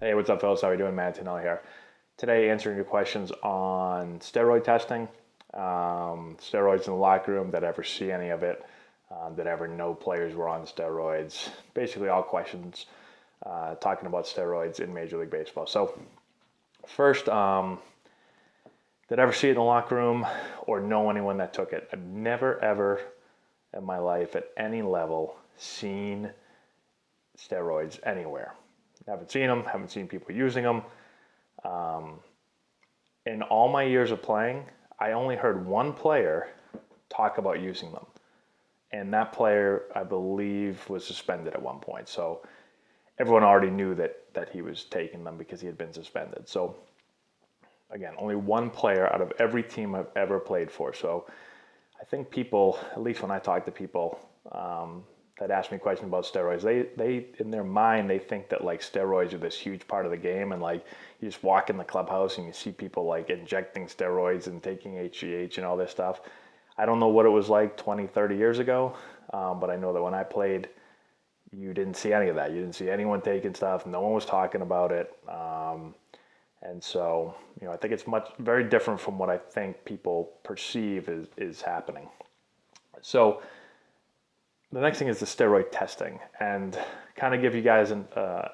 Hey, what's up, fellas? How are you doing? Matt Antonelli here. Today, answering your questions on steroid testing, steroids in the locker room, did I ever see any of it? Did I ever know players were on steroids? Basically, all questions talking about steroids in Major League Baseball. So, first, did I ever see it in the locker room or know anyone that took it? I've never, ever in my life at any level seen steroids anywhere. Haven't seen them, haven't seen people using them. Um, in all my years of playing, I only heard one player talk about using them. And that player, I believe, was suspended at one point. So everyone already knew that he was taking them because he had been suspended. So again, only one player out of every team I've ever played for. So I think people, at least when I talk to people that ask me questions about steroids, they in their mind they think that like steroids are this huge part of the game, and like you just walk in the clubhouse and you see people like injecting steroids and taking HGH and all this stuff. I don't know what it was like 20, 30 years ago, but I know that when I played, you didn't see any of that. You didn't see anyone taking stuff. No one was talking about it. And so, I think it's very different from what I think people perceive is happening. So the next thing is the steroid testing, and kind of give you guys an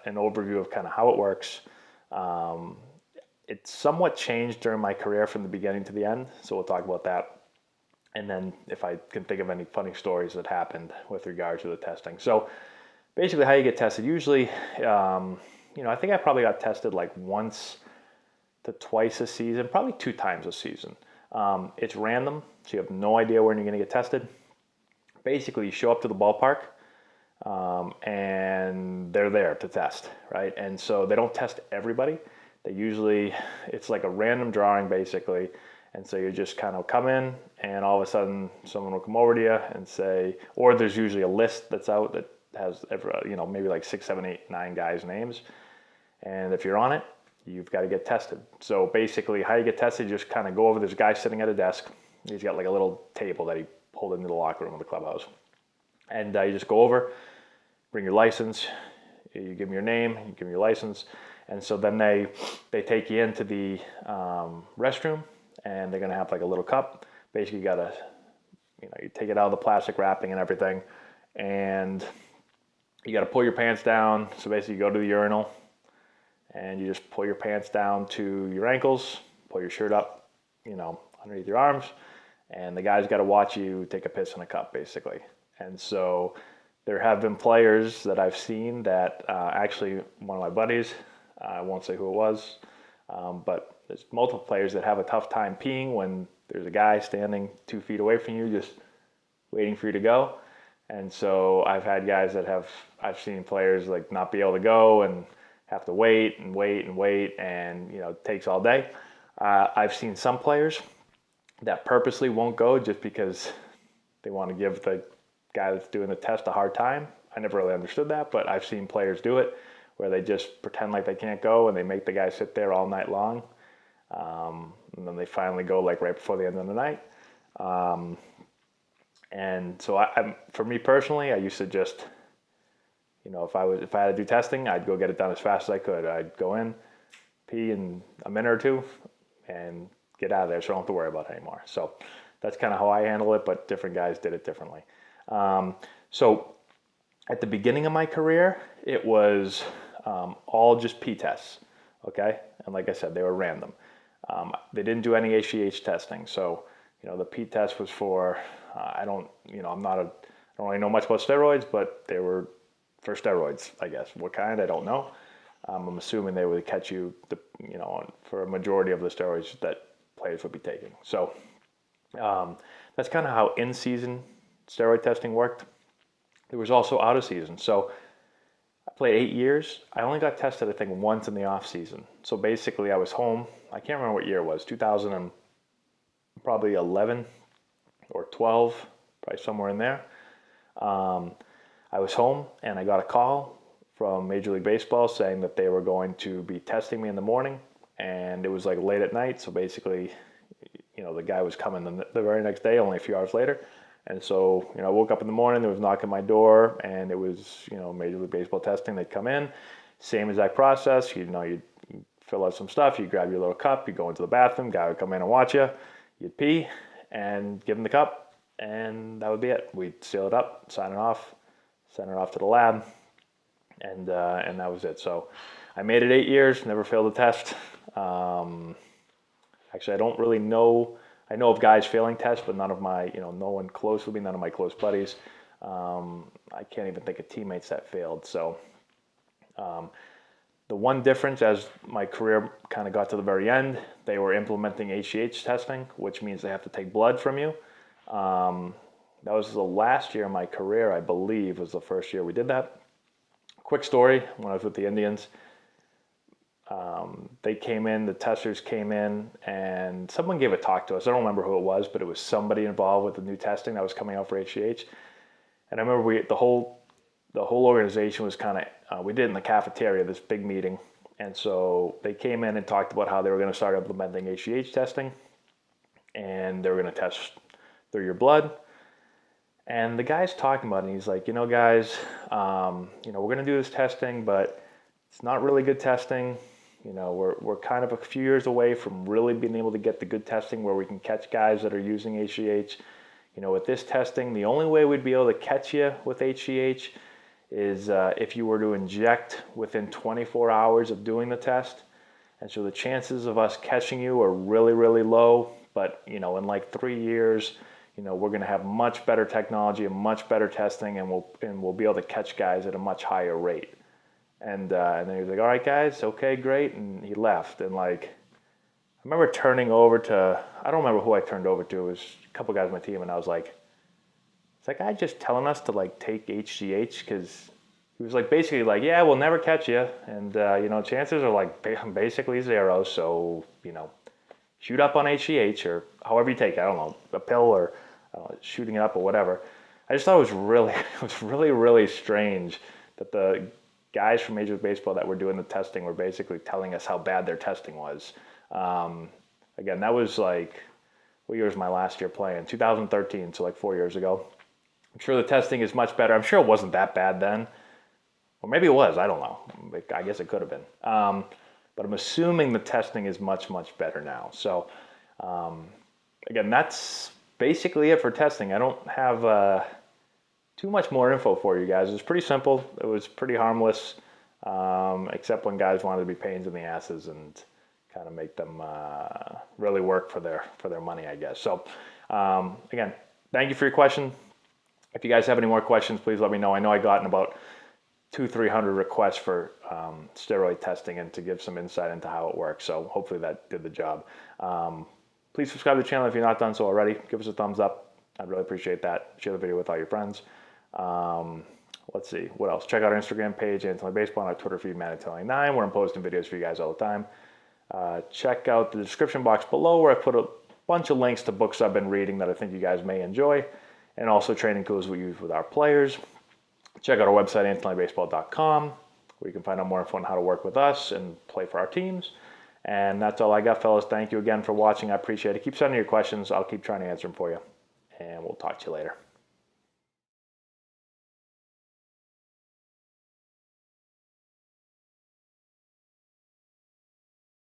overview of kind of how it works. It's somewhat changed during my career from the beginning to the end, so we'll talk about that. And then if I can think of any funny stories that happened with regard to the testing. So basically how you get tested, usually, I think I probably got tested like once to twice a season, probably 2 times a season. It's random, so you have no idea when you're going to get tested. Basically, you show up to the ballpark, and they're there to test, right? And so they don't test everybody. It's like a random drawing, basically. And so you just kind of come in, and all of a sudden, someone will come over to you and say, or there's usually a list that's out that has, maybe like 6, 7, 8, 9 guys' names. And if you're on it, you've got to get tested. So basically, how you get tested, you just kind of go over. There's a guy sitting at a desk. He's got like a little table that he pulled into the locker room of the clubhouse. And you just go over, bring your license, you give them your name, you give them your license. And so then they take you into the restroom, and they're going to have like a little cup. Basically, you got to, you take it out of the plastic wrapping and everything, and you got to pull your pants down. So basically, you go to the urinal, and you just pull your pants down to your ankles, pull your shirt up, underneath your arms, and the guy's got to watch you take a piss in a cup, basically. And so there have been players that I've seen that actually, one of my buddies, I won't say who it was, but there's multiple players that have a tough time peeing when there's a guy standing 2 feet away from you just waiting for you to go. And so I've had guys I've seen players like not be able to go and have to wait and wait and wait, and it takes all day. I've seen some players that purposely won't go just because they want to give the guy that's doing the test a hard time. I never really understood that, but I've seen players do it where they just pretend like they can't go and they make the guy sit there all night long. And then they finally go like right before the end of the night. And so for me personally, I used to just, if I had to do testing, I'd go get it done as fast as I could. I'd go in, pee in a minute or two, and get out of there, so I don't have to worry about it anymore. So that's kind of how I handle it, but different guys did it differently. So at the beginning of my career, it was all just pee tests, okay? And like I said, they were random. They didn't do any HGH testing. So, the pee test was for, I don't really know much about steroids, but they were for steroids, I guess. What kind, I don't know. I'm assuming they would catch you, for a majority of the steroids that players would be taking. So that's kind of how in-season steroid testing worked. There was also out of season. So I played 8 years. I only got tested, I think, once in the off season. So basically, I was home. I can't remember what year it was. 2000 and probably 11 or 12, probably somewhere in there. I was home and I got a call from Major League Baseball saying that they were going to be testing me in the morning, and it was like late at night. So basically, the guy was coming the very next day, only a few hours later. And so, I woke up in the morning, there was a knock on my door, and it was, Major League Baseball testing. They'd come in, Same exact process. You fill out some stuff, you grab your little cup, you go into the bathroom, guy would come in and watch you, you'd pee, and give him the cup, and that would be it. We'd seal it up, sign it off, send it off to the lab, and that was it. So I made it 8 years, never failed a test. Actually, I don't really know. I know of guys failing tests, but none of my, no one close with me, none of my close buddies. I can't even think of teammates that failed. So the one difference as my career kind of got to the very end, they were implementing HGH testing, which means they have to take blood from you. That was the last year of my career, I believe, was the first year we did that. Quick story, when I was with the Indians, they came in, the testers came in, and someone gave a talk to us. I don't remember who it was, but it was somebody involved with the new testing that was coming out for HGH. And I remember the whole organization was kind of, we did it in the cafeteria, this big meeting. And so they came in and talked about how they were going to start implementing HGH testing, and they were going to test through your blood. And the guy's talking about it, and he's like, guys, we're going to do this testing, but it's not really good testing. We're kind of a few years away from really being able to get the good testing where we can catch guys that are using HGH. With this testing, the only way we'd be able to catch you with HGH is if you were to inject within 24 hours of doing the test. And so the chances of us catching you are really, really low. But, in like 3 years, we're going to have much better technology and much better testing, and we'll be able to catch guys at a much higher rate. And then he was like, all right, guys, okay, great. And he left. And I remember turning over to, I don't remember who I turned over to. It was a couple guys on my team. And I was like, is that guy just telling us to take HGH? Because he was basically yeah, we'll never catch you. And, chances are basically zero. So, shoot up on HGH or however you take it. I don't know, a pill or shooting it up or whatever. I just thought it was really, really strange that the guys from Major League Baseball that were doing the testing were basically telling us how bad their testing was. Again, that was what year was my last year playing? 2013, so 4 years ago. I'm sure the testing is much better. I'm sure it wasn't that bad then. Or maybe it was, I don't know. I guess it could have been. But I'm assuming the testing is much, much better now. So, again, that's basically it for testing. I don't have too much more info for you guys. It was pretty simple. It was pretty harmless, except when guys wanted to be pains in the asses and kind of make them really work for their money, I guess. So, again, thank you for your question. If you guys have any more questions, please let me know. I know I gotten about 200-300 requests for steroid testing and to give some insight into how it works. So hopefully that did the job. Please subscribe to the channel if you're not done so already. Give us a thumbs up. I'd really appreciate that. Share the video with all your friends. Let's see, what else? Check out our Instagram page, Antonelli Baseball, and our Twitter feed, Antonelli9, where I'm posting videos for you guys all the time. Check out the description box below where I put a bunch of links to books I've been reading that I think you guys may enjoy, and also training tools we use with our players. Check out our website, AntonelliBaseball.com, where you can find out more info on how to work with us and play for our teams. And that's all I got, fellas. Thank you again for watching. I appreciate it. Keep sending your questions. I'll keep trying to answer them for you. And we'll talk to you later.